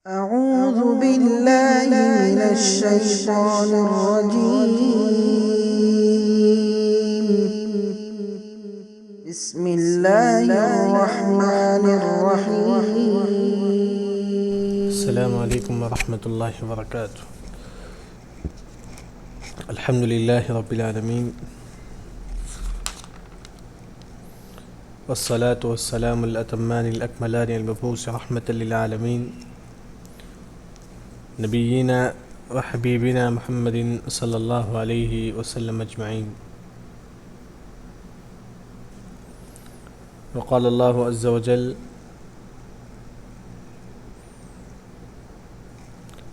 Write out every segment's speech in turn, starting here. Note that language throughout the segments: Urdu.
أعوذ بالله من الشيطان الرجيم بسم الله الرحمن الرحيم السلام عليكم ورحمة الله وبركاته. الحمد لله رب العالمين والصلاة والسلام الأتمان الأكملان المبعوث رحمة للعالمين نبينا وحبيبنا محمد صلى الله عليه وسلم أجمعين. وقال الله عز وجل: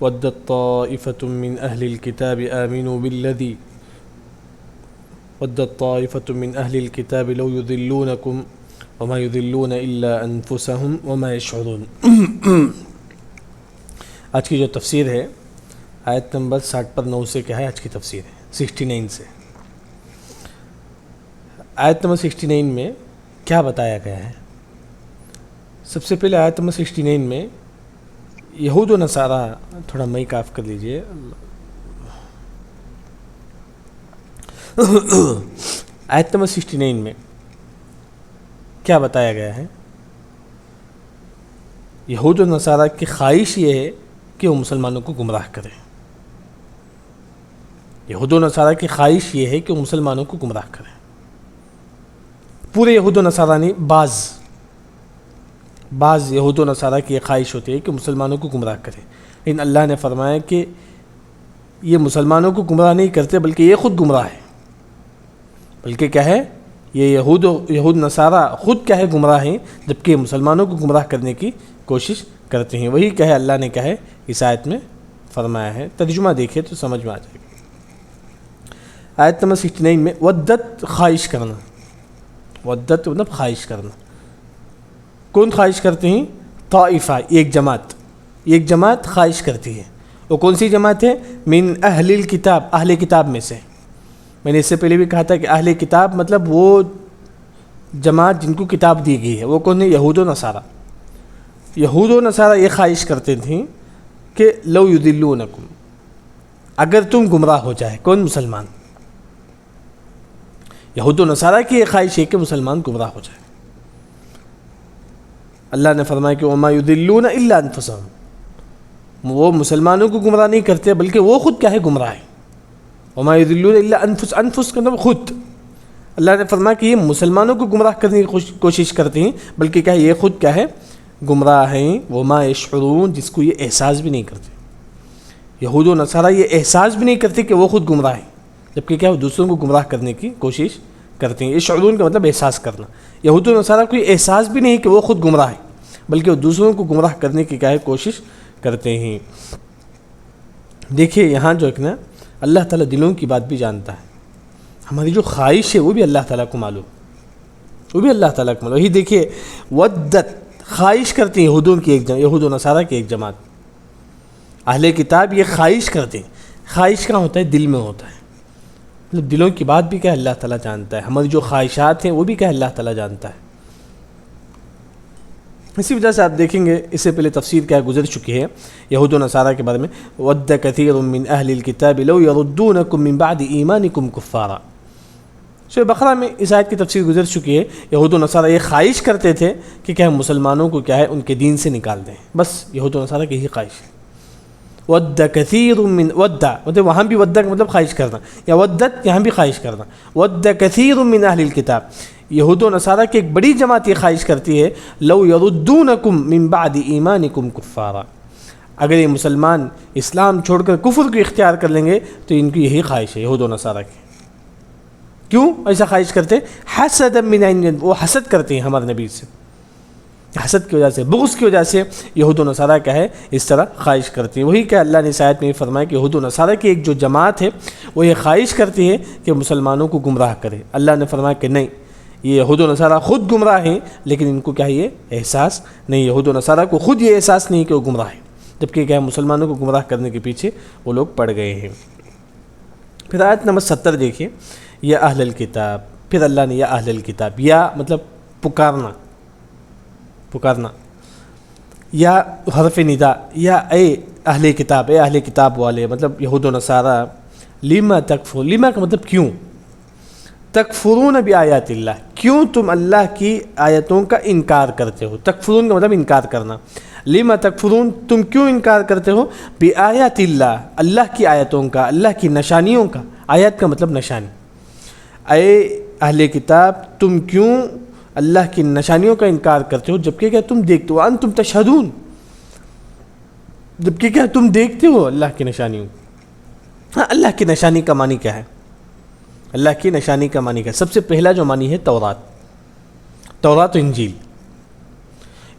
ودت طائفة من أهل الكتاب آمنوا بالذي ودت طائفة من أهل الكتاب لو يضلونكم وما يضلون إلا أنفسهم وما يشعرون. آج کی جو تفسیر ہے آیت نمبر 60 پر 9 سے کیا ہے آج کی تفسیر ہے 69 سے. آیت نمبر 69 میں کیا بتایا گیا ہے؟ سب سے پہلے آیت نمبر 69 میں یہود و نصارہ، تھوڑا مائک آف کر لیجئے. آیت نمبر 69 میں کیا بتایا گیا ہے؟ یہود و نصارہ کی خواہش یہ ہے کہ وہ مسلمانوں کو گمراہ کرے. یہود و نصارہ کی خواہش یہ ہے کہ وہ مسلمانوں کو گمراہ کرے. پورے یہود و نصارہ نہیں، بعض یہود و نصارہ کی یہ خواہش ہوتی ہے کہ مسلمانوں کو گمراہ کرے. لیکن اللہ نے فرمایا کہ یہ مسلمانوں کو گمراہ نہیں کرتے بلکہ یہ خود گمراہ ہے. بلکہ کیا ہے، یہ یہود نصارہ خود کیا ہے، گمراہ ہیں، جبکہ مسلمانوں کو گمراہ کرنے کی کوشش کرتے ہیں. وہی کیا ہے اللہ نے کیا ہے اس آیت میں فرمایا ہے. ترجمہ دیکھیں تو سمجھ میں آ جائے گا. آیت نمبر 69 میں ودت، خواہش کرنا. ودت مطلب خواہش کرنا. کون خواہش کرتے ہیں؟ طائفہ، ایک جماعت خواہش کرتی ہے. وہ کون سی جماعت ہے؟ من اہل الکتاب، اہل کتاب میں سے. میں نے اس سے پہلے بھی کہا تھا کہ اہل کتاب مطلب وہ جماعت جن کو کتاب دی گئی ہے. وہ کون ہے؟ یہود و نصارہ. یہود و نصارہ یہ خواہش کرتے تھے کہ لو یضلونکم، اگر تم گمراہ ہو جائے. کون؟ مسلمان. یہود و نصارہ کی یہ خواہش ہے کہ مسلمان گمراہ ہو جائے. اللہ نے فرمایا کہ وما یضلون الا انفسهم، وہ مسلمانوں کو گمراہ نہیں کرتے بلکہ وہ خود کیا ہے، گمراہ ہے. وما یضلون الا انفس کا مطلب خود. اللہ نے فرمایا کہ یہ مسلمانوں کو گمراہ کرنے کی کوشش کرتے ہیں بلکہ کیا ہے، یہ خود کیا ہے، گمراہ ہیں. وما یشعرون، جس کو یہ احساس بھی نہیں کرتے. یہود و نصارہ یہ احساس بھی نہیں کرتے کہ وہ خود گمراہ ہیں، جبکہ کیا وہ دوسروں کو گمراہ کرنے کی کوشش کرتے ہیں. یشعرون کا مطلب احساس کرنا. یہود و نصارہ کو یہ احساس بھی نہیں کہ وہ خود گمراہ ہیں بلکہ وہ دوسروں کو گمراہ کرنے کی کیا ہے، کوشش کرتے ہیں. دیکھیے یہاں جو ایک نا اللہ تعالیٰ دلوں کی بات بھی جانتا ہے. ہماری جو خواہش ہے وہ بھی اللہ تعالیٰ کو معلوم، وہی دیکھیے ودت، خواہش کرتے ہیں یہود و نصارہ کی ایک جماعت. اہل کتاب یہ خواہش کرتے ہیں. خواہش کہاں ہوتا ہے؟ دل میں ہوتا ہے. مطلب دلوں کی بات بھی کیا اللہ تعالیٰ جانتا ہے. ہماری جو خواہشات ہیں وہ بھی کیا اللہ تعالیٰ جانتا ہے. اسی وجہ سے آپ دیکھیں گے اس سے پہلے تفسیر کیا گزر چکی ہے یہود و نصارہ کے بارے میں. ود کثیر من اہل الکتاب لو یردونکم من بعد ایمانکم کفارا. سورہ بقرہ میں اس آیت کی تفسیر گزر چکی ہے. یہود و نصارہ یہ خواہش کرتے تھے کہ کیا مسلمانوں کو کیا ہے ان کے دین سے نکال دیں. بس یہود و نصارہ کی یہی خواہش ہے. ود کثیر من مطلب وہاں بھی ود کا مطلب خواہش کرنا، یا ودت یہاں بھی خواہش کرنا. ود کثیر من اہل الکتاب، یہود و نصارہ کی ایک بڑی جماعت یہ خواہش کرتی ہے لو یردونکم من بعد ایمانکم کفارا، اگر یہ مسلمان اسلام چھوڑ کر کفر کو اختیار کر لیں گے تو ان کی یہی خواہش ہے یہود و نصارہ کی. کیوں ایسا خواہش کرتے؟ حسد من عند، وہ حسد کرتے ہیں ہمارے نبی سے. حسد کی وجہ سے، بغض کی وجہ سے یہود و نصارہ کیا ہے اس طرح خواہش کرتی ہیں. وہی کہ اللہ نے اس آیت میں فرمایا کہ یہود و نصارہ کی ایک جو جماعت ہے وہ یہ خواہش کرتی ہے کہ مسلمانوں کو گمراہ کرے. اللہ نے فرمایا کہ نہیں، یہ یہود و نصارہ خود گمراہ ہیں لیکن ان کو کیا ہے یہ احساس نہیں. یہود و نصارہ کو خود یہ احساس نہیں کہ وہ گمراہ ہیں، جبکہ کیا ہے مسلمانوں کو گمراہ کرنے کے پیچھے وہ لوگ پڑ گئے ہیں. پھر آیت نمبر 70 دیکھیے، یا اہل الکتاب. پھر اللہ نے یا اہل الکتاب، یا مطلب پکارنا. یا حرف ندا یا اے اہل کتاب، اے اہل کتاب والے، مطلب یہود و نصارہ، لما تکفر، لما کا مطلب کیوں، تکفرون بآیات اللہ، کیوں تم اللہ کی آیتوں کا انکار کرتے ہو، تکفرون کا مطلب انکار کرنا، لما تکفرون تم کیوں انکار کرتے ہو، بآیات اللہ، اللہ کی آیتوں کا، اللہ کی نشانیوں کا، آیات کا مطلب نشانی، اے اہل کتاب تم کیوں اللہ کی نشانیوں کا انکار کرتے ہو جبکہ کیا تم دیکھتے ہو، انتم تشہدون، جبکہ کیا تم دیکھتے ہو اللہ کی نشانیوں۔ ہاں، اللہ کی نشانی کا معنی کیا ہے؟ اللہ کی نشانی کا معنی کیا ہے؟ سب سے پہلا جو معنی ہے تورات، تورات و انجیل۔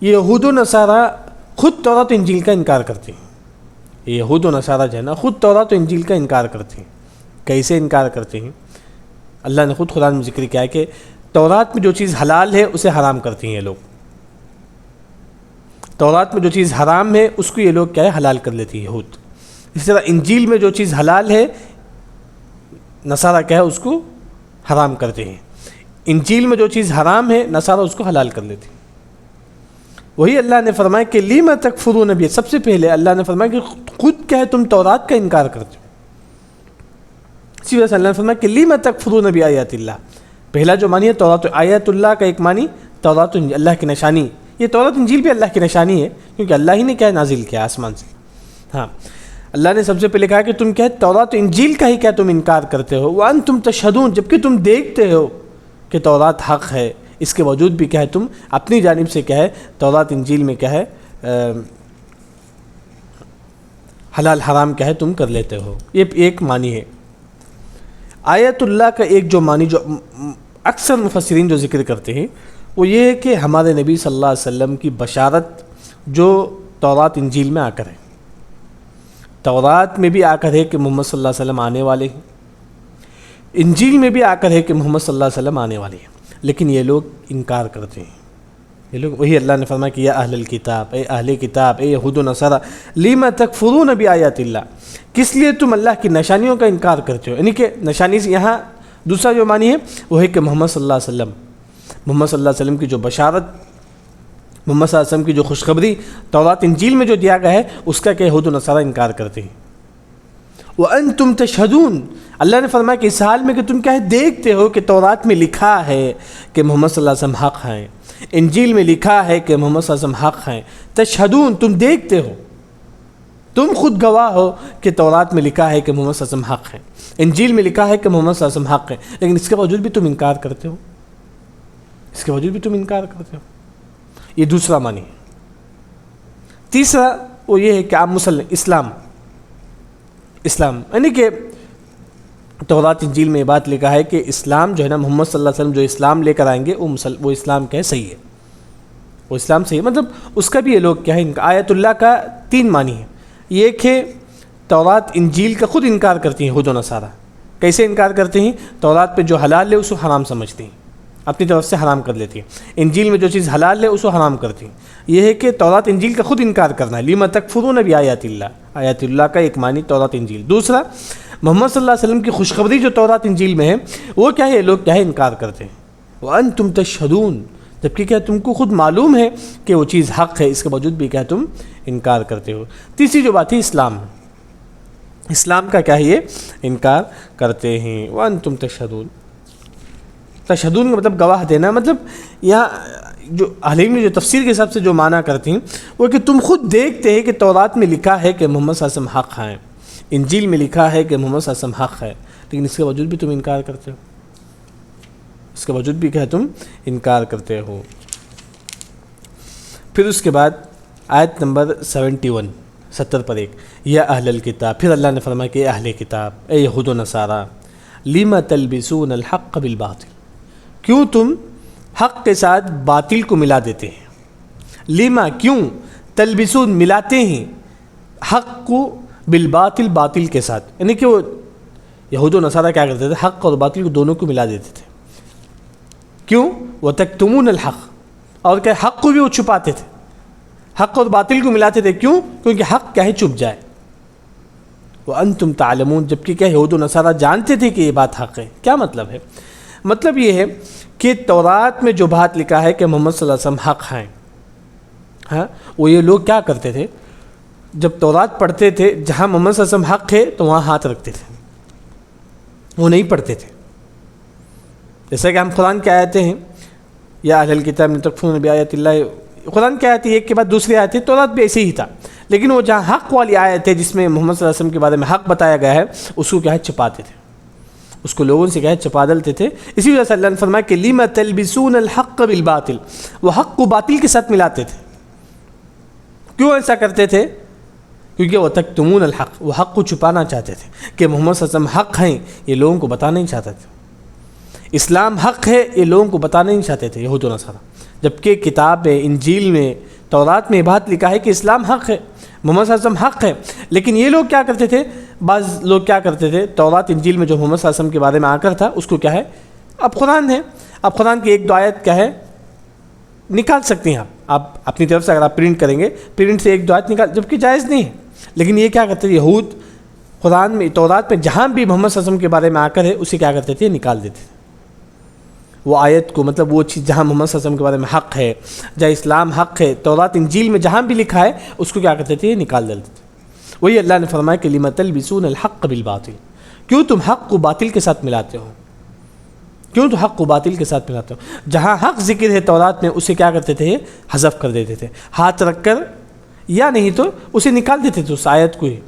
یہ یہود و نصارہ خود تورات و انجیل کا انکار کرتے ہیں، یہ یہود و نصارہ جو ہے نا خود تورات و انجیل کا انکار کرتے ہیں۔ کیسے انکار کرتے ہیں؟ اللہ نے خود قرآن میں ذکر کیا ہے کہ تورات میں جو چیز حلال ہے اسے حرام کرتے ہیں یہ لوگ، تورات میں جو چیز حرام ہے اس کو یہ لوگ کیا ہے حلال کر لیتے ہیں یہود۔ اسی طرح انجیل میں جو چیز حلال ہے نصارہ کیا ہے اس کو حرام کرتے ہیں، انجیل میں جو چیز حرام ہے نصارہ اس کو حلال کر لیتے ہیں۔ وہی اللہ نے فرمایا کہ لیما تکفرون بہ، سب سے پہلے اللہ نے فرمایا کہ خود کیا ہے تم تورات کا انکار کرتے ہو، اسی وجہ سے اللہ نے فرمایا کہ لیما تکفرون بآیات اللہ۔ پہلا جو معنی ہے تورات، آیات اللہ کا ایک معنی تورات اللہ کی نشانی، یہ تورات انجیل بھی اللہ کی نشانی ہے کیونکہ اللہ ہی نے کیا نازل کیا آسمان سے۔ ہاں، اللہ نے سب سے پہلے کہا کہ تم کیا تورات انجیل کا ہی کیا تم انکار کرتے ہو، وانتم تشہدون، جبکہ تم دیکھتے ہو کہ تورات حق ہے، اس کے باوجود بھی کیا ہے تم اپنی جانب سے کیا ہے تورات انجیل میں کیا ہے حلال حرام کیا ہے تم کر لیتے ہو۔ یہ ایک معنی ہے۔ آیت اللہ کا ایک جو معنی جو اکثر مفسرین جو ذکر کرتے ہیں وہ یہ ہے کہ ہمارے نبی صلی اللہ علیہ وسلم کی بشارت جو تورات انجیل میں آ کر ہے، تورات میں بھی آ کر ہے کہ محمد صلی اللہ علیہ وسلم آنے والے ہیں، انجیل میں بھی آ کر ہے کہ محمد صلی اللہ علیہ وسلم آنے والے ہیں، لیکن یہ لوگ انکار کرتے ہیں۔ یہ لوگ وہی اللہ نے فرمایا کہ یا اہل الکتاب، اے اہل کتاب، اے یہود و نصارہ، لما تکفرون بآیات اللہ، کس لیے تم اللہ کی نشانیوں کا انکار کرتے ہو؟ یعنی کہ نشانی سے یہاں دوسرا جو معنی ہے وہ ہے کہ محمد صلی اللہ علیہ وسلم، محمد صلی اللہ علیہ وسلم کی جو بشارت، محمد صلی اللہ علیہ وسلم کی جو خوشخبری تورات انجیل میں جو دیا گیا ہے اس کا کہ یہود و نصارہ انکار کرتے ہیں۔ وَأَنْتُمْ تَشْهَدُونَ، اللہ نے فرمایا کہ اس حال میں کہ تم کیا ہے دیکھتے ہو کہ تورات میں لکھا ہے کہ محمد صلی اللہ علیہ وسلم حق ہیں، انجیل میں لکھا ہے کہ محمد صلی اللہ علیہ وسلم حق ہیں، تشہدون تم دیکھتے ہو، تم خود گواہ ہو کہ تورات میں لکھا ہے کہ محمد صلی اللہ علیہ وسلم حق ہیں، انجیل میں لکھا ہے کہ محمد صلی اللہ علیہ وسلم حق ہیں، لیکن اس کے باوجود بھی تم انکار کرتے ہو، اس کے باوجود بھی تم انکار کرتے ہو۔ یہ دوسرا معنی ہے۔ تیسرا وہ یہ ہے کہ آپ مسلم اسلام یعنی کہ تورات انجیل میں یہ بات لکھا ہے کہ اسلام جو ہے نا محمد صلی اللہ علیہ وسلم جو اسلام لے کر آئیں گے وہ اسلام کیا ہے صحیح ہے، وہ اسلام صحیح ہے، مطلب اس کا بھی یہ لوگ کیا ہے آیت اللہ کا تین معنی ہے۔ یہ کہ تورات انجیل کا خود انکار کرتی ہیں یہود و نصارہ۔ کیسے انکار کرتے ہیں؟ تورات پہ جو حلال ہے اس کو حرام سمجھتے ہیں، اپنی طرف سے حرام کر لیتی ہیں، انجیل میں جو چیز حلال ہے اس کو حرام کرتی ہیں۔ یہ ہے کہ تورات انجیل کا خود انکار کرنا ہے، لما تکفرون بآیات اللہ، آیات اللہ کا ایک معنی تورات انجیل۔ دوسرا محمد صلی اللہ علیہ وسلم کی خوشخبری جو تورات انجیل میں ہے وہ کیا ہے یہ لوگ کیا ہے انکار کرتے ہیں۔ وانتم تشہدون، جبکہ کیا تم کو خود معلوم ہے کہ وہ چیز حق ہے، اس کے باوجود بھی کیا تم انکار کرتے ہو۔ تیسری جو بات ہے اسلام، اسلام کا کیا ہے یہ انکار کرتے ہیں۔ وانتم تشہدون، تشہدون کا مطلب گواہ دینا، مطلب یہاں جو اہل علم جو تفسیر کے حساب سے جو معنی کرتے ہیں وہ کہ تم خود دیکھتے ہیں کہ تورات میں لکھا ہے کہ محمد صلی اللہ علیہ وسلم حق ہیں، انجیل میں لکھا ہے کہ محمد صلی اللہ علیہ وسلم حق ہے، لیکن اس کے باوجود بھی تم انکار کرتے ہو، اس کے باوجود بھی کیا تم انکار کرتے ہو۔ پھر اس کے بعد آیت نمبر 71 70 پر ایک، یا اہل الکتاب، پھر اللہ نے فرمایا کہ اے اہل کتاب، اے یہود و نصارہ، لما تلبسون الحق بالباطل، کیوں تم حق کے ساتھ باطل کو ملا دیتے ہیں؟ لما کیوں، تلبسون ملاتے ہیں، حق کو بالباطل باطل کے ساتھ، یعنی کہ وہ یہود و نصارہ کیا کرتے تھے حق اور باطل کو دونوں کو ملا دیتے تھے۔ کیوں؟ وتکتمون الحق، اور کیا حق کو بھی وہ چھپاتے تھے، حق اور باطل کو ملاتے تھے، کیوں؟ کیونکہ حق کیا ہے چھپ جائے۔ وانتم تعلمون، جبکہ کیا یہود و نصارہ جانتے تھے کہ یہ بات حق ہے۔ کیا مطلب ہے؟ مطلب یہ ہے کہ تورات میں جو بات لکھا ہے کہ محمد صلی اللہ علیہ وسلم حق ہیں، ہاں وہ یہ لوگ کیا کرتے تھے، جب تورات پڑھتے تھے جہاں محمد صلی اللہ علیہ وسلم حق ہے تو وہاں ہاتھ رکھتے تھے، وہ نہیں پڑھتے تھے. جیسا کہ ہم قرآن کی آیتیں ہیں، یا اہل الکتاب لم تکفرون بآیات اللہ، قرآن کی آیت ایک کے بعد دوسری آیت ہے، تورات بھی ایسے ہی تھا. لیکن وہ جہاں حق والی آیت ہے جس میں محمد صلی اللہ علیہ وسلم کے بارے میں حق بتایا گیا ہے، اس کو کیا ہے چھپاتے تھے، اس کو لوگوں سے کیا ہے چھپا ڈالتے تھے. اسی وجہ سے اللہ نے فرمایا کہ لِمَ تَلْبِسُونَ الْحَقَّ بِالْبَاطِلِ، وہ حق کو باطل کے ساتھ ملاتے تھے. کیوں ایسا کرتے تھے؟ کیونکہ وہ تکتمون الحق، وہ حق کو چھپانا چاہتے تھے کہ محمد صلی اللہ علیہ وسلم حق ہیں، یہ لوگوں کو بتانا نہیں چاہتے تھے. اسلام حق ہے یہ لوگوں کو بتانا نہیں چاہتے تھے یہود و نصارہ، جبکہ کتاب میں، انجیل میں، تورات میں بات لکھا ہے کہ اسلام حق ہے، محمد صلی اللہ علیہ وسلم حق ہے. لیکن یہ لوگ کیا کرتے تھے، بعض لوگ کیا کرتے تھے، تورات انجیل میں جو محمد صلی اللہ علیہ وسلم کے بارے میں آ کر تھا اس کو کیا ہے، اب قرآن ہے، اب قرآن کی ایک دو آیت کیا ہے نکال سکتے ہیں آپ اپنی طرف سے، اگر آپ پرنٹ کریں گے پرنٹ سے ایک دو آیت نکال، جبکہ جائز نہیں ہے. لیکن یہ کیا کرتے تھے یہود، قرآن میں، تورات میں جہاں بھی محمد صلی اللہ علیہ وسلم کے بارے میں آ کر ہے اسے کیا کرتے تھے، نکال دیتے تھے وہ آیت کو. مطلب وہ چیز جہاں محمد صلی اللہ علیہ وسلم کے بارے میں حق ہے، جہاں اسلام حق ہے، تورات انجیل میں جہاں بھی لکھا ہے اس کو کیا کرتے تھے، نکال دیتے تھے. وہی اللہ نے فرمایا کہ لِمَ تَلْبِسُونَ الْحَقَّ بِالْبَاطِلِ، کیوں تم حق کو باطل کے ساتھ ملاتے ہو، کیوں تو حق کو باطل کے ساتھ ملاتے ہو. جہاں حق ذکر ہے تورات میں اسے کیا کرتے تھے، حذف کر دیتے تھے، ہاتھ رکھ کر، یا نہیں تو اسے نکال دیتے تھے اس آیت کو ہی.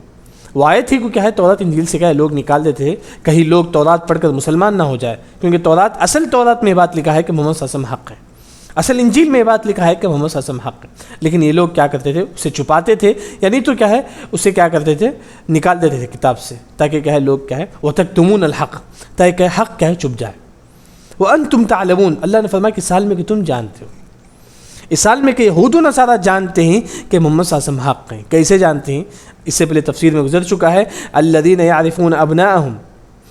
وہ آیت ہی کو کیا ہے تورات انجیل سے کیا ہے لوگ نکال دیتے تھے، کہیں لوگ تورات پڑھ کر مسلمان نہ ہو جائے. کیونکہ اصل تورات میں بات لکھا ہے کہ محمد صلی اللہ علیہ وسلم حق ہے، اصل انجیل میں بات لکھا ہے کہ محمد صلی اللہ علیہ وسلم حق ہے. لیکن یہ لوگ کیا کرتے تھے، اسے چھپاتے تھے، یعنی تو کیا ہے اسے کیا کرتے تھے، نکال دیتے تھے کتاب سے، تاکہ کیا ہے لوگ کیا ہے وَتَكْتُمُونَ الْحَقَّ، تاکہ کہ حق کیا ہے چھپ جائے. وَأَنْتُمْ تَعْلَمُونَ، اللہ نے فرمایا کہ اس حال میں کہ تم جانتے ہو، اس حال میں کہ یہود و نصارہ جانتے ہیں کہ محمد صلی اللہ علیہ وسلم حق ہیں. کیسے جانتے ہیں؟ اس سے پہلے تفسیر میں گزر چکا ہے، الذین یعرفون ابناءہم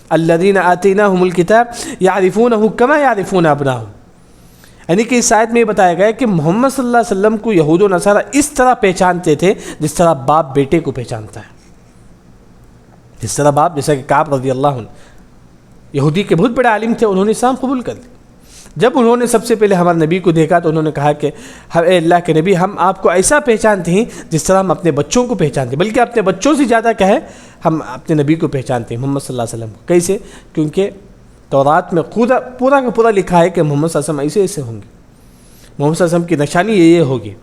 الذین آتیناہم الکتاب یعرفونہ کما یعرفون ابناءہم. یعنی کہ اس آیت میں یہ بتایا گیا ہے کہ محمد صلی اللہ علیہ وسلم کو یہود و نصارہ اس طرح پہچانتے تھے جس طرح باپ بیٹے کو پہچانتا ہے. جس طرح باپ، جیسا کہ کعب رضی اللہ عنہ یہودی کے بہت بڑے عالم تھے، انہوں نے اسلام قبول کر لیا. جب انہوں نے سب سے پہلے ہمارے نبی کو دیکھا تو انہوں نے کہا کہ اے اللہ کے نبی، ہم آپ کو ایسا پہچانتے ہیں جس طرح ہم اپنے بچوں کو پہچانتے ہیں، بلکہ اپنے بچوں سے زیادہ کیا ہے ہم اپنے نبی کو پہچانتے ہیں، محمد صلی اللہ علیہ وسلم کو. کیسے؟ کیونکہ تورات میں پورا کا پورا لکھا ہے کہ محمد صلی اللہ علیہ وسلم ایسے ایسے ہوں گے، محمد صلی اللہ علیہ وسلم کی نشانی یہ ہوگی.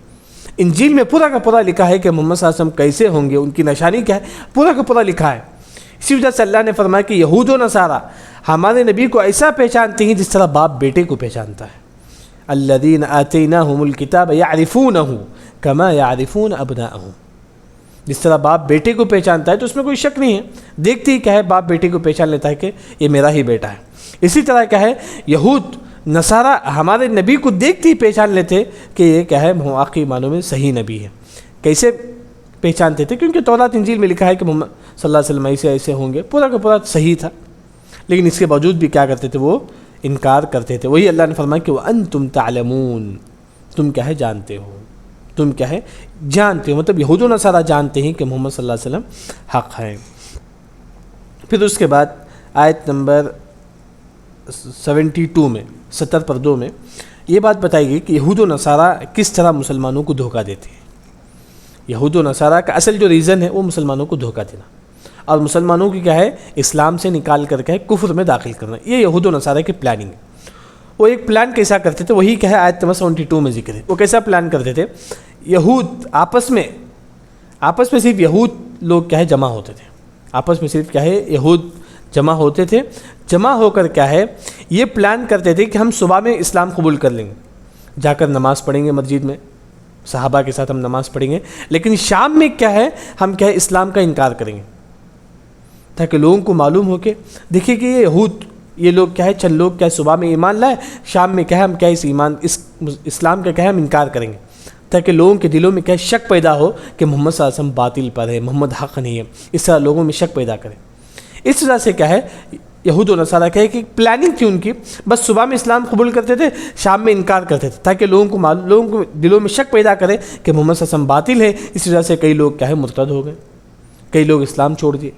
انجیل میں پورا کا پورا لکھا ہے کہ محمد صلی اللہ علیہ وسلم کیسے ہوں گے، ان کی نشانی کیا ہے، پورا کا پورا لکھا ہے. اسی وجہ سے اللہ نے فرمایا کہ یہود و نصارہ ہمارے نبی کو ایسا پہچانتے ہیں جس طرح باپ بیٹے کو پہچانتا ہے. الذین آتیناہم الکتاب یعرفونہ کما یعرفون ابناءہم، جس طرح باپ بیٹے کو پہچانتا ہے تو اس میں کوئی شک نہیں ہے، دیکھتے ہی کیا ہے باپ بیٹے کو پہچان لیتا ہے کہ یہ میرا ہی بیٹا ہے. اسی طرح کیا ہے یہود نصارہ ہمارے نبی کو دیکھتے ہی پہچان لیتے کہ یہ کیا ہے واقعی معنوں میں صحیح نبی ہے. کیسے پہچانتے تھے؟ کیونکہ تورات انجیل میں لکھا ہے کہ محمد صلی اللہ علیہ وسلم ایسے ایسے ہوں گے، پورا کا پورا صحیح تھا. لیکن اس کے باوجود بھی کیا کرتے تھے، وہ انکار کرتے تھے. وہی اللہ نے فرمایا کہ وَأَنْتُمْ تَعْلَمُونَ، تم کیا ہے جانتے ہو، تم کیا ہے جانتے ہو. مطلب یہود و نصارہ جانتے ہیں کہ محمد صلی اللہ علیہ وسلم حق ہے. پھر اس کے بعد آیت نمبر 72 میں 70 میں یہ بات بتائی گئی کہ یہود و نصارہ کس طرح مسلمانوں کو دھوکہ دیتے ہیں. یہود و نصارہ کا اصل جو ریزن ہے وہ مسلمانوں کو دھوکہ دینا، اور مسلمانوں کی کیا ہے اسلام سے نکال کر کے کفر میں داخل کرنا. یہ یہود و نصارہ کی پلاننگ ہے. وہ ایک پلان کیسا کرتے تھے، وہی کیا ہے آیت نمبر 72 میں ذکر ہے. وہ کیسا پلان کرتے تھے، یہود آپس میں صرف یہود لوگ کیا ہے جمع ہوتے تھے، آپس میں صرف کیا ہے یہود جمع ہوتے تھے. جمع ہو کر کیا ہے یہ پلان کرتے تھے کہ ہم صبح میں اسلام قبول کر لیں گے، جا کر نماز پڑھیں گے مسجد میں، صحابہ کے ساتھ ہم نماز پڑھیں گے، لیکن شام میں کیا ہے ہم کیا ہے اسلام کا انکار کریں گے، تاکہ لوگوں کو معلوم ہو کہ دیکھیں کہ یہ یہود، یہ لوگ کیا ہے چند لوگ کیا ہے صبح میں ایمان لائے، شام میں کیا ہے ہم کیا اس اسلام کا کیا ہے ہم انکار کریں گے، تاکہ لوگوں کے دلوں میں کیا ہے شک پیدا ہو کہ محمد صلی اللہ علیہ وسلم باطل پر ہے، محمد حق نہیں ہے. اس طرح لوگوں میں شک پیدا کریں. اس وجہ سے کیا ہے یہود و نصارہ کیا ہے کہ پلاننگ تھی ان کی، بس صبح میں اسلام قبول کرتے تھے، شام میں انکار کرتے تھے، تاکہ لوگوں کو دلوں میں شک پیدا کرے کہ محمد صلی اللہ علیہ وسلم باطل ہے. اس وجہ سے کئی لوگ کیا ہے مرتد ہو گئے، کئی لوگ اسلام چھوڑ دیے.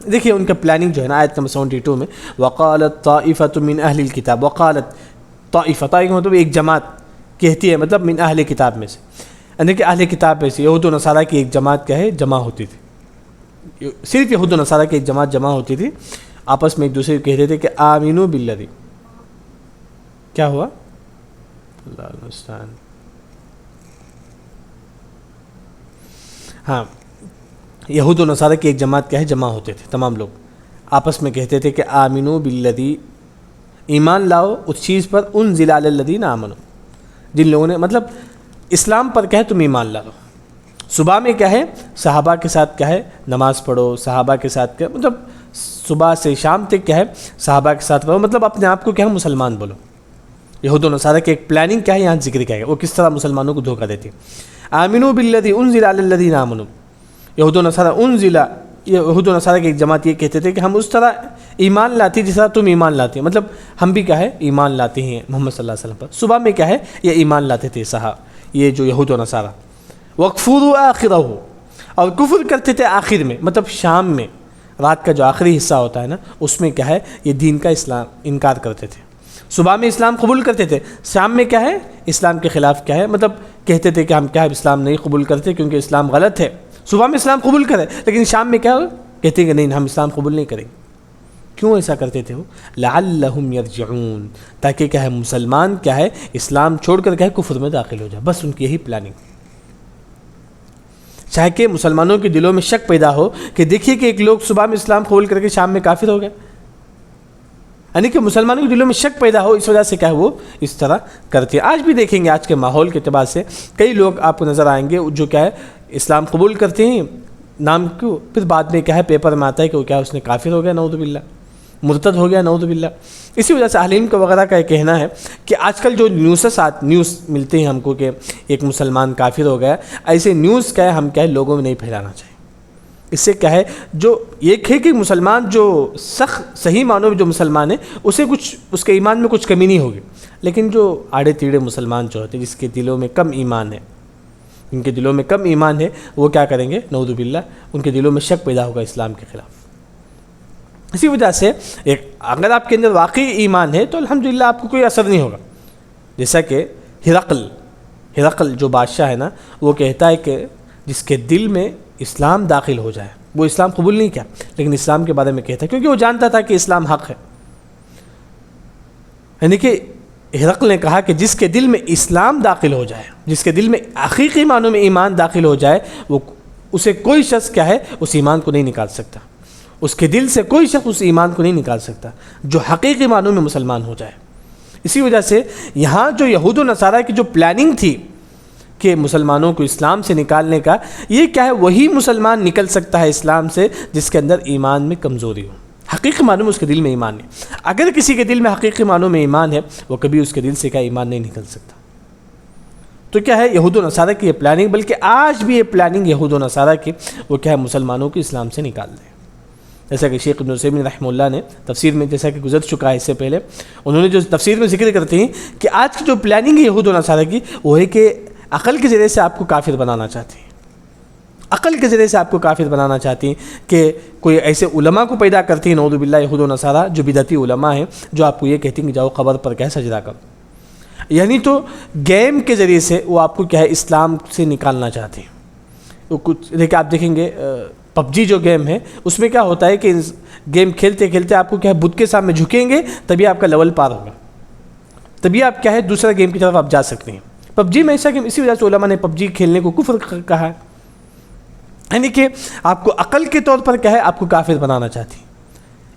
دیکھیے ان کا پلاننگ جو ہے نا آیت نمبر 72 میں وقالت طائفۃ من اہل الکتاب، وقالت طائفہ مطلب ایک جماعت کہتی ہے مطلب من اہل کتاب میں سے، یعنی کہ اہل کتاب میں سے یہود و نصارہ کی ایک جماعت کیا ہے جمع ہوتی تھی، صرف یہود و نصارہ کی ایک جماعت جمع ہوتی تھی، آپس میں ایک دوسرے کو کہتے تھے کہ آمینو بالذی، کیا ہوا اللہ المستعان، ہاں یہود و نصارہ کی ایک جماعت کیا ہے جمع ہوتے تھے، تمام لوگ آپس میں کہتے تھے کہ آمینو بالذی، ایمان لاؤ اس چیز پر انزل علی الذین آمنوا، جن لوگوں نے مطلب اسلام پر کیا ہے تم ایمان لاؤ۔ صبح میں کیا ہے صحابہ کے ساتھ کیا ہے نماز پڑھو، صحابہ کے ساتھ کیا مطلب صبح سے شام تک کیا ہے صحابہ کے ساتھ رہو، مطلب اپنے آپ کو کیا ہے مسلمان بولو۔ یہود و نصارہ کی ایک پلاننگ کیا ہے یہاں ذکر کیا ہے، وہ کس طرح مسلمانوں کو دھوکہ دیتی۔ آمنو بالذی انزل علی الذین آمنوا، یہود و نصارہ کی ایک جماعت یہ کہتے تھے کہ ہم اس طرح ایمان لاتی جس طرح تم ایمان لاتے ہیں، مطلب ہم بھی کیا ہے ایمان لاتے ہیں محمد صلی اللہ علیہ وسلم پر۔ صبح میں کیا ہے یہ ایمان لاتے تھے یہ جو یہود و نصارہ، وَاکْفُرُوا آخِرَهُ، اور کفر کرتے تھے آخر میں، مطلب شام میں رات کا جو آخری حصہ ہوتا ہے نا اس میں کیا ہے یہ دین کا اسلام انکار کرتے تھے۔ صبح میں اسلام قبول کرتے تھے، شام میں کیا ہے اسلام کے خلاف کیا ہے مطلب کہتے تھے کہ ہم کیا ہے اسلام نہیں قبول کرتے کیونکہ اسلام غلط ہے۔ صبح میں اسلام قبول کرے لیکن شام میں کیا کہتے ہیں کہ نہیں ہم اسلام قبول نہیں کریں گے۔ کیوں ایسا کرتے تھے وہ؟ لعلہم یرجعون، تاکہ کیا ہے مسلمان کیا ہے اسلام چھوڑ کر کیا ہے کفر میں داخل ہو جائے، بس ان کی یہی پلاننگ، چاہے کہ مسلمانوں کے دلوں میں شک پیدا ہو کہ دیکھیے کہ ایک لوگ صبح میں اسلام قبول کر کے شام میں کافر ہو گئے، یعنی کہ مسلمانوں کے دلوں میں شک پیدا ہو، اس وجہ سے کیا ہے وہ اس طرح کرتے ہیں۔ آج بھی دیکھیں گے آج کے ماحول کے اعتبار سے کئی لوگ آپ کو نظر آئیں گے جو کیا ہے اسلام قبول کرتے ہیں نام کیوں، پھر بعد میں کیا ہے پیپر میں آتا ہے کہ وہ کیا اس نے کافر ہو گیا، نعوذ باللہ، مرتد ہو گیا، نعوذ باللہ۔ اسی وجہ سے اہل علم کا وغیرہ کا یہ کہنا ہے کہ آج کل جو نیوز ملتے ہیں ہم کو کہ ایک مسلمان کافر ہو گیا، ایسے نیوز کیا ہے ہم کیا ہے لوگوں میں نہیں پھیلانا چاہیے۔ اس سے کیا ہے جو ایک ہے کہ مسلمان جو صحیح معنوں میں جو مسلمان ہے اسے کچھ اس کے ایمان میں کچھ کمی نہیں ہوگی، لیکن جو آڑے تیڑے مسلمان جو ہوتے ہیں جس کے دلوں میں کم ایمان ہے، ان کے دلوں میں کم ایمان ہے، وہ کیا کریں گے نعوذ باللہ، ان کے دلوں میں شک پیدا ہوگا اسلام کے خلاف۔ اسی وجہ سے اگر آپ کے اندر واقعی ایمان ہے تو الحمدللہ آپ کو کوئی اثر نہیں ہوگا۔ جیسا کہ ہرقل جو بادشاہ ہے نا وہ کہتا ہے کہ جس کے دل میں اسلام داخل ہو جائے، وہ اسلام قبول نہیں کیا لیکن اسلام کے بارے میں کہتا ہے کیونکہ وہ جانتا تھا کہ اسلام حق ہے، یعنی کہ ہرقل نے کہا کہ جس کے دل میں اسلام داخل ہو جائے، جس کے دل میں حقیقی معنوں میں ایمان داخل ہو جائے، وہ اسے کوئی شخص کیا ہے اس ایمان کو نہیں نکال سکتا، اس کے دل سے کوئی شخص اس ایمان کو نہیں نکال سکتا جو حقیقی معنوں میں مسلمان ہو جائے۔ اسی وجہ سے یہاں جو یہود و نصارہ کی جو پلاننگ تھی کہ مسلمانوں کو اسلام سے نکالنے کا، یہ کیا ہے وہی مسلمان نکل سکتا ہے اسلام سے جس کے اندر ایمان میں کمزوری ہو، حقیقی معنوں میں اس کے دل میں ایمان نہیں۔ اگر کسی کے دل میں حقیقی معنوں میں ایمان ہے وہ کبھی اس کے دل سے کیا ایمان نہیں نکل سکتا۔ تو کیا ہے یہود و نصارہ کی یہ پلاننگ، بلکہ آج بھی یہ پلاننگ یہود و نصارہ کی، وہ کیا ہے مسلمانوں کو اسلام سے نکال دیں۔ جیسا کہ شیخ ابن عثیمین رحمہ اللہ نے تفسیر میں جیسا کہ گزر چکا ہے اس سے پہلے، انہوں نے جو تفسیر میں ذکر کرتے ہیں کہ آج کی جو پلاننگ ہے یہود و نصارہ کی وہ ہے کہ عقل کے ذریعے سے آپ کو کافر بنانا چاہتے ہیں، عقل کے ذریعے سے آپ کو کافر بنانا چاہتی ہیں کہ کوئی ایسے علماء کو پیدا کرتی ہیں نعوذ باللہ یہود و نصارہ جو بدعتی علماء ہیں، جو آپ کو یہ کہتی ہیں کہ جاؤ قبر پر کیا سجدہ کرو، یعنی تو گیم کے ذریعے سے وہ آپ کو کیا ہے اسلام سے نکالنا چاہتے ہیں۔ وہ کچھ دیکھیں آپ دیکھیں گے پب جی جو گیم ہے اس میں کیا ہوتا ہے کہ گیم کھیلتے کھیلتے آپ کو کیا ہے بت کے سامنے جھکیں گے تبھی آپ کا لیول پار ہوگا، تبھی آپ کیا ہے دوسرا گیم کی طرف آپ جا سکتے ہیں۔ پب جی میں ایسا گیم، اسی وجہ سے علماء نے پب جی کھیلنے کو کفر کہا ہے، یعنی کہ آپ کو عقل کے طور پر کیا ہے آپ کو کافر بنانا چاہتی ہیں۔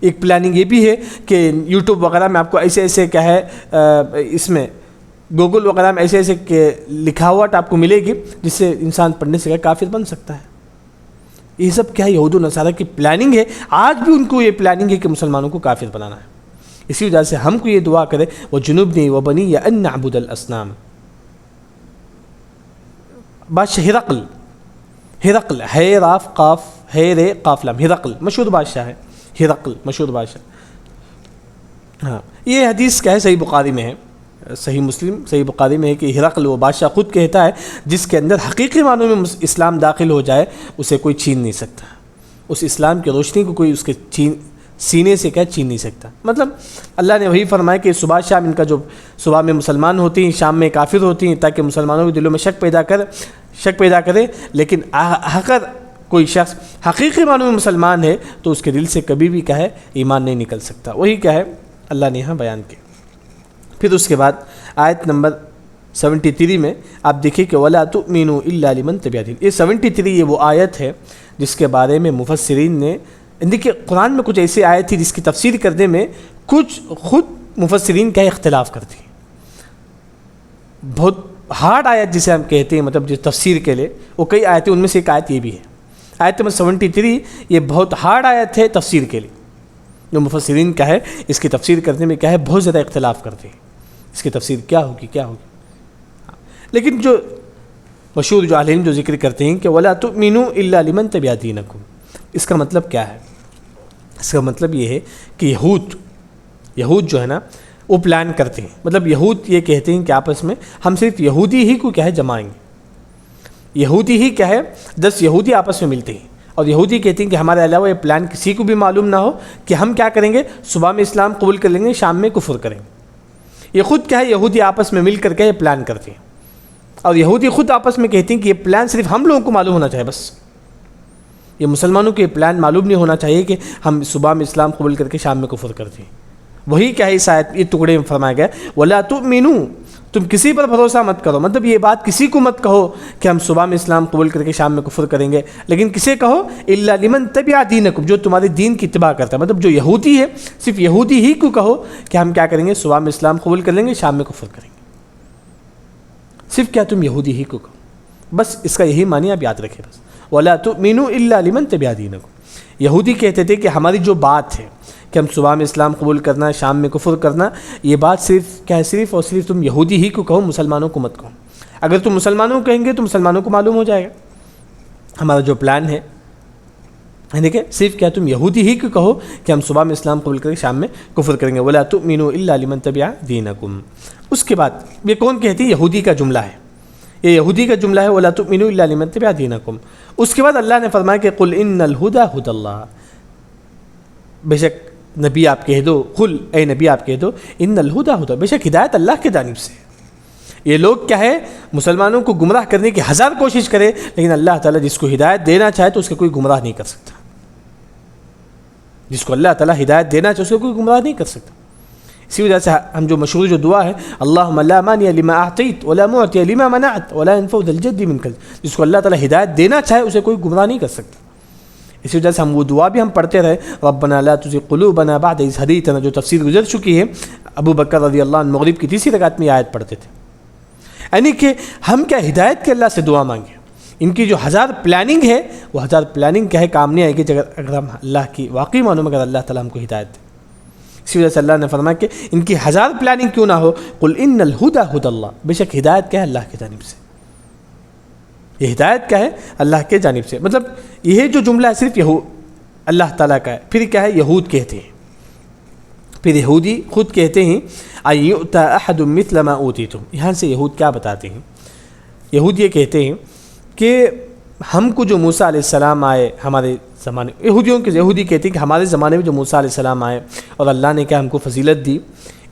ایک پلاننگ یہ بھی ہے کہ یوٹیوب وغیرہ میں آپ کو ایسے کیا ہے اس میں گوگل وغیرہ میں ایسے کہ لکھاوٹ آپ کو ملے گی جس سے انسان پڑھنے سے کافر بن سکتا ہے۔ یہ سب کیا ہے یہود و نصارہ کی پلاننگ ہے، آج بھی ان کو یہ پلاننگ ہے کہ مسلمانوں کو کافر بنانا ہے۔ اسی وجہ سے ہم کو یہ دعا کرے وَجُنُبْنِي وَبَنِيَّ أَن نَعْبُدَ الْأَصْنَامَ۔ بادشاہ ہرقل ہے راف قاف ہے رے قاف لام، ہرقل مشہور بادشاہ ہے، ہرقل مشہور بادشاہ۔ ہاں یہ حدیث کیا ہے صحیح بخاری میں ہے، صحیح مسلم صحیح بخاری میں ہے کہ ہرقل وہ بادشاہ خود کہتا ہے جس کے اندر حقیقی معنوں میں اسلام داخل ہو جائے اسے کوئی چھین نہیں سکتا، اس اسلام کی روشنی کو کوئی اس کے سینے سے کیا چھین نہیں سکتا۔ مطلب اللہ نے وہی فرمایا کہ صبح شام ان کا جو صبح میں مسلمان ہوتی ہیں، شام میں کافر ہوتی ہیں، تاکہ مسلمانوں کے دلوں میں شک پیدا کرے، لیکن اگر کوئی شخص حقیقی معنوں میں مسلمان ہے تو اس کے دل سے کبھی بھی کہے ایمان نہیں نکل سکتا۔ وہی کیا ہے اللہ نے یہاں بیان کیا۔ پھر اس کے بعد آیت نمبر 73 میں آپ دیکھیے کہ وَلَا تُؤْمِنُوا إِلَّا لِمَن تَبِعَ دِينَكُمْ، یہ 73 یہ وہ آیت ہے جس کے بارے میں مفسرین نے، دیکھیے قرآن میں کچھ ایسی آیت تھی جس کی تفسیر کرنے میں کچھ خود مفسرین کا اختلاف کرتی ہیں۔ بہت ہارڈ آیت جسے ہم کہتے ہیں، مطلب جس تفسیر کے لیے وہ کئی آیتیں، ان میں سے ایک آیت یہ بھی ہے۔ آیت نمبر 73 یہ بہت ہارڈ آیت ہے تفسیر کے لیے، جو مفسرین کا ہے اس کی تفسیر کرنے میں کیا ہے بہت زیادہ اختلاف کرتے ہیں، اس کی تفسیر کیا ہوگی۔ لیکن جو مشہور جو عالم جو ذکر کرتے ہیں کہ وَلَا تُؤْمِنُوا إِلَّا لِمَن تَبِعَ دِينَكُمْ، اس کا مطلب کیا ہے؟ اس کا مطلب یہ ہے کہ یہود جو ہے نا وہ پلان کرتے ہیں، مطلب یہود یہ کہتے ہیں کہ آپس میں ہم صرف یہودی ہی کو کیا ہے جمائیں گے، یہودی ہی کیا ہے 10 یہودی آپس میں ملتے ہیں، اور یہودی کہتے ہیں کہ ہمارے علاوہ یہ پلان کسی کو بھی معلوم نہ ہو کہ ہم کیا کریں گے، صبح میں اسلام قبول کر لیں گے، شام میں کفر کریں گے۔ یہ خود کیا ہے یہودی آپس میں مل کر کے یہ پلان کرتے ہیں، اور یہودی خود آپس میں کہتے ہیں کہ یہ پلان صرف ہم لوگوں کو معلوم ہونا چاہیے، بس یہ مسلمانوں کو یہ پلان معلوم نہیں ہونا چاہیے کہ ہم صبح میں اسلام قبول کر کے شام میں کفر کرتے ہیں۔ وہی کیا ہے اس آیت یہ ٹکڑے میں فرمایا گیا وَلَا تُؤْمِنُوا، تم کسی پر بھروسہ مت کرو، مطلب یہ بات کسی کو مت کہو کہ ہم صبح میں اسلام قبول کر کے شام میں کفر کریں گے، لیکن کسے کہو إِلَّا لِمَن تَبِعَ دِينَكُمْ، جو تمہارے دین کی اتباع کرتا ہے، مطلب جو یہودی ہے صرف یہودی ہی کو کہو کہ ہم کیا کریں گے، صبح میں اسلام قبول کر لیں گے، شام میں کفر کریں گے، صرف کیا تم یہودی ہی کو کہو، بس اس کا یہی معنی آپ یاد رکھیں، بس وَلَا تُؤْمِنُوا إِلَّا لِمَن تَبِعَ دِينَكُمْ۔ یہودی کہتے تھے کہ ہماری جو بات ہے کہ ہم صبح میں اسلام قبول کرنا، شام میں کفر کرنا، یہ بات صرف کیا ہے، صرف اور صرف تم یہودی ہی کو کہو، مسلمانوں کو مت کہو۔ اگر تم مسلمانوں کو کہیں گے تو مسلمانوں کو معلوم ہو جائے گا ہمارا جو پلان ہے، دیکھیں صرف کیا تم یہودی ہی کو کہو کہ ہم صبح میں اسلام قبول کر کے شام میں کفر کریں گے۔ وَلَا تُؤْمِنُوا إِلَّا لِمَن تَبِعَ دِينَكُمْ۔ اس کے بعد یہ کون کہتی ہے؟ یہودی کا جملہ ہے، یہ یہودی کا جملہ ہے وَلَا تُؤْمِنُوا إِلَّا لِمَن تَبِعَ دِينَكُمْ۔ اس کے بعد اللہ نے فرمایا کہ قُلْ إِنَّ الْهُدَى هُدَى اللَّهِ، بے شک نبی آپ کہہ دو، قل اے نبی آپ کہہ دو ان الہدی ہدی، بے شک ہدایت اللہ کی جانب سے ہے۔ یہ لوگ کیا ہے مسلمانوں کو گمراہ کرنے کی ہزار کوشش کرے، لیکن اللہ تعالیٰ جس کو ہدایت دینا چاہے تو اس کو کوئی گمراہ نہیں کر سکتا، جس کو اللہ تعالیٰ ہدایت دینا چاہے اس کو کوئی گمراہ نہیں کر سکتا۔ اسی وجہ سے ہم جو مشہور جو دعا ہے اللہم لا مانع لما اعطیت ولا معطی لما منعت ولا ينفع ذا الجد منک، جس کو اللہ تعالیٰ ہدایت دینا چاہے اسے کوئی گمراہ نہیں کر سکتا۔ اسی وجہ سے ہم وہ دعا بھی ہم پڑھتے رہے ربنا لا تزغ قلوبنا بعد اذ ہدیتنا، جو تفسیر گزر چکی ہے، ابو بکر رضی اللہ عنہ مغرب کی تیسری رکعت میں یہ آیت پڑھتے تھے، یعنی کہ ہم کیا ہدایت کے اللہ سے دعا مانگیں۔ ان کی جو ہزار پلاننگ ہے وہ ہزار پلاننگ کیا ہے کام نہیں آئے گی اگر ہم اللہ کی واقعی معنوں میں اگر اللہ تعالیٰ ہم کو ہدایت دے۔ اسی وجہ سے اللہ نے فرمایا کہ ان کی ہزار پلاننگ کیوں نہ ہو، قل ان الہدی ہدی اللہ، بے شک ہدایت کیا ہے اللہ کی جانب سے، یہ ہدایت کیا ہے اللہ کے جانب سے۔ مطلب یہ جو جملہ ہے صرف اللہ تعالیٰ کا ہے۔ پھر کیا ہے یہود کہتے ہیں، پھر یہودی خود کہتے ہیں ان یؤتی احد مثل ما اوتیتم، یہاں سے یہود کیا بتاتے ہیں، یہود یہ کہتے ہیں کہ ہم کو جو موسیٰ علیہ السلام آئے ہمارے زمانے، یہودی کہتے ہیں کہ ہمارے زمانے میں جو موسیٰ علیہ السلام آئے اور اللہ نے کیا ہم کو فضیلت دی،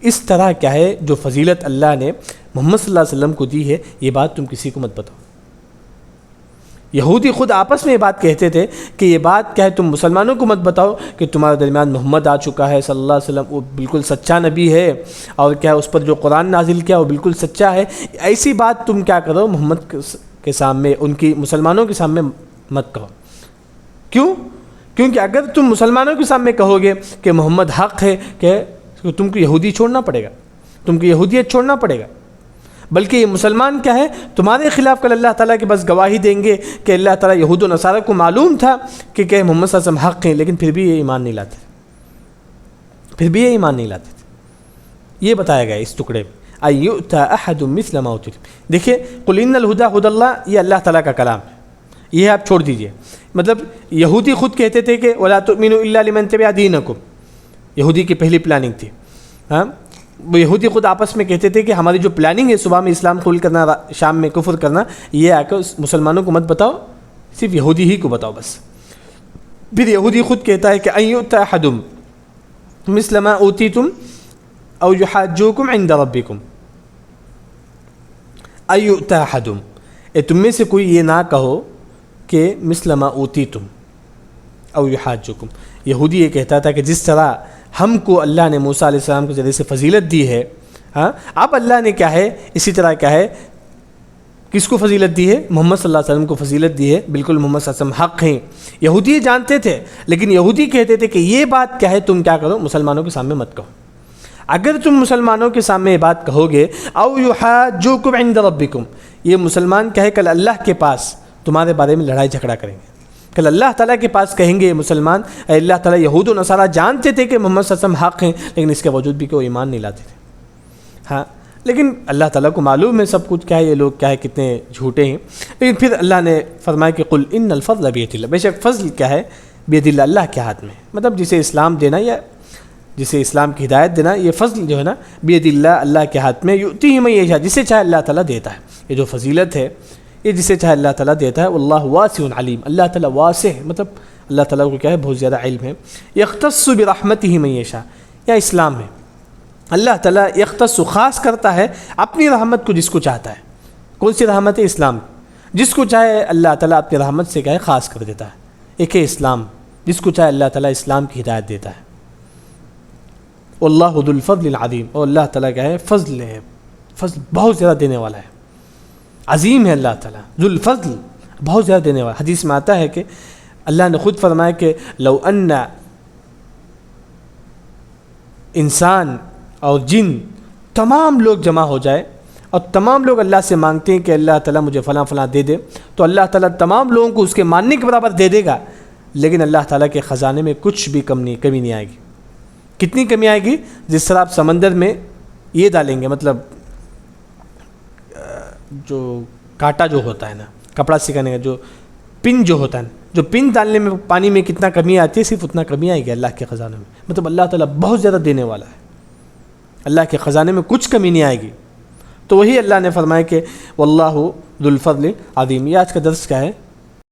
اس طرح کیا ہے جو فضیلت اللہ نے محمد صلی اللہ علیہ وسلم کو دی ہے یہ بات تم کسی کو مت بتاؤ۔ یہودی خود آپس میں یہ بات کہتے تھے کہ یہ بات کیا ہے تم مسلمانوں کو مت بتاؤ کہ تمہارے درمیان محمد آ چکا ہے صلی اللہ علیہ وسلم، وہ بالکل سچا نبی ہے، اور کیا اس پر جو قرآن نازل کیا وہ بالکل سچا ہے، ایسی بات تم کیا کرو محمد کے سامنے، ان کی مسلمانوں کے سامنے مت کہو۔ کیوں؟ کیونکہ اگر تم مسلمانوں کے سامنے کہو گے کہ محمد حق ہے کہ تم کو یہودی چھوڑنا پڑے گا، تم کو یہودیت چھوڑنا پڑے گا، بلکہ یہ مسلمان کیا ہے تمہارے خلاف کل اللہ تعالیٰ کے بس گواہی دیں گے کہ اللہ تعالیٰ یہود و نصارہ کو معلوم تھا کہ محمد صلی اللہ علیہ وسلم حق ہیں، لیکن پھر بھی یہ ایمان نہیں لاتے، پھر بھی یہ ایمان نہیں لاتے تھے۔ یہ بتایا گیا اس ٹکڑے میں ان یؤتی احد مثل ما اوتیتم۔ دیکھیے قل ان الہدی ہدی اللہ یہ اللہ تعالیٰ کا کلام ہے، یہ آپ چھوڑ دیجئے۔ مطلب یہودی خود کہتے تھے کہ ولا تؤمنوا الا لمن تبع دینکم، یہودی کی پہلی پلاننگ تھی، ہاں وہ یہودی خود آپس میں کہتے تھے کہ ہماری جو پلاننگ ہے صبح میں اسلام قبول کرنا شام میں کفر کرنا، یہ آ کر مسلمانوں کو مت بتاؤ، صرف یہودی ہی کو بتاؤ بس۔ پھر یہودی خود کہتا ہے کہ ان یؤتی احد مثل ما اوتیتم او یحاجوکم عند ربکم ایؤتی احد، تم میں سے کوئی یہ نہ کہو کہ مثل ما اوتیتم او یحاجوکم، یہودی یہ کہتا تھا کہ جس طرح ہم کو اللہ نے موسیٰ علیہ السلام کے ذریعے سے فضیلت دی ہے، ہاں اب اللہ نے کیا ہے اسی طرح کیا ہے کس کو فضیلت دی ہے؟ محمد صلی اللہ علیہ وسلم کو فضیلت دی ہے، بالکل محمد صلی اللہ علیہ وسلم حق ہیں۔ یہودی یہ جانتے تھے، لیکن یہودی کہتے تھے کہ یہ بات کیا ہے تم کیا کرو، مسلمانوں کے سامنے مت کہو، اگر تم مسلمانوں کے سامنے یہ بات کہو گے او یحاجوکم عند ربکم، یہ مسلمان کیا ہے کل اللہ کے پاس تمہارے بارے میں لڑائی جھگڑا کریں گے، کل اللہ تعالیٰ کے پاس کہیں گے مسلمان اے اللہ تعالیٰ یہود و نصارہ جانتے تھے کہ محمد صلی اللہ علیہ وسلم حق ہیں، لیکن اس کے باوجود بھی کوئی ایمان نہیں لاتے تھے، ہاں لیکن اللہ تعالیٰ کو معلوم ہے سب کچھ کیا ہے، یہ لوگ کیا ہے کتنے جھوٹے ہیں، لیکن پھر اللہ نے فرمایا کہ قل ان الفضل بید اللہ، بے شک فضل کیا ہے بید اللہ، اللہ کے ہاتھ میں، مطلب جسے اسلام دینا یا جسے اسلام کی ہدایت دینا، یہ فضل جو ہے نا بید اللہ، اللہ کے ہاتھ میں، یؤتیہ من یشاء، جسے چاہے اللہ تعالیٰ دیتا ہے، یہ جو فضیلت ہے یہ جسے چاہے اللہ تعالیٰ دیتا ہے، واللہ واسع علیم، اللہ تعالیٰ واسع مطلب اللہ تعالیٰ کو کیا ہے بہت زیادہ علم ہے، یختص برحمتہ من یشاء، یا اسلام میں اللہ تعالیٰ یختص خاص کرتا ہے اپنی رحمت کو جس کو چاہتا ہے، کون سی رحمت ہے؟ اسلام، جس کو چاہے اللہ تعالیٰ اپنی رحمت سے کیا ہے خاص کر دیتا ہے، ایک ہے اسلام، جس کو چاہے اللہ تعالیٰ اسلام کی ہدایت دیتا ہے، واللہ ذو الفضل العظیم، اور اللہ تعالیٰ کیا ہے فضل ہے، فضل بہت زیادہ دینے والا ہے، عظیم ہے اللہ تعالیٰ، ذو الفضل بہت زیادہ دینے والا، حدیث میں آتا ہے کہ اللہ نے خود فرمایا کہ لو ان انسان اور جن تمام لوگ جمع ہو جائے اور تمام لوگ اللہ سے مانگتے ہیں کہ اللہ تعالیٰ مجھے فلاں فلاں دے دے، تو اللہ تعالیٰ تمام لوگوں کو اس کے ماننے کے برابر دے دے گا، لیکن اللہ تعالیٰ کے خزانے میں کچھ بھی کمی نہیں آئے گی۔ کتنی کمی آئے گی؟ جس طرح آپ سمندر میں یہ ڈالیں گے، مطلب جو کانٹا جو ہوتا ہے نا کپڑا سکھانے کا جو پن جو ہوتا ہے نا، جو پن ڈالنے میں پانی میں کتنا کمی آتی ہے صرف اتنا کمی آئے گی اللہ کے خزانے میں، مطلب اللہ تعالیٰ بہت زیادہ دینے والا ہے، اللہ کے خزانے میں کچھ کمی نہیں آئے گی۔ تو وہی اللہ نے فرمایا کہ واللہ ذو الفضل عظیم۔ یہ آج کا درس کیا ہے؟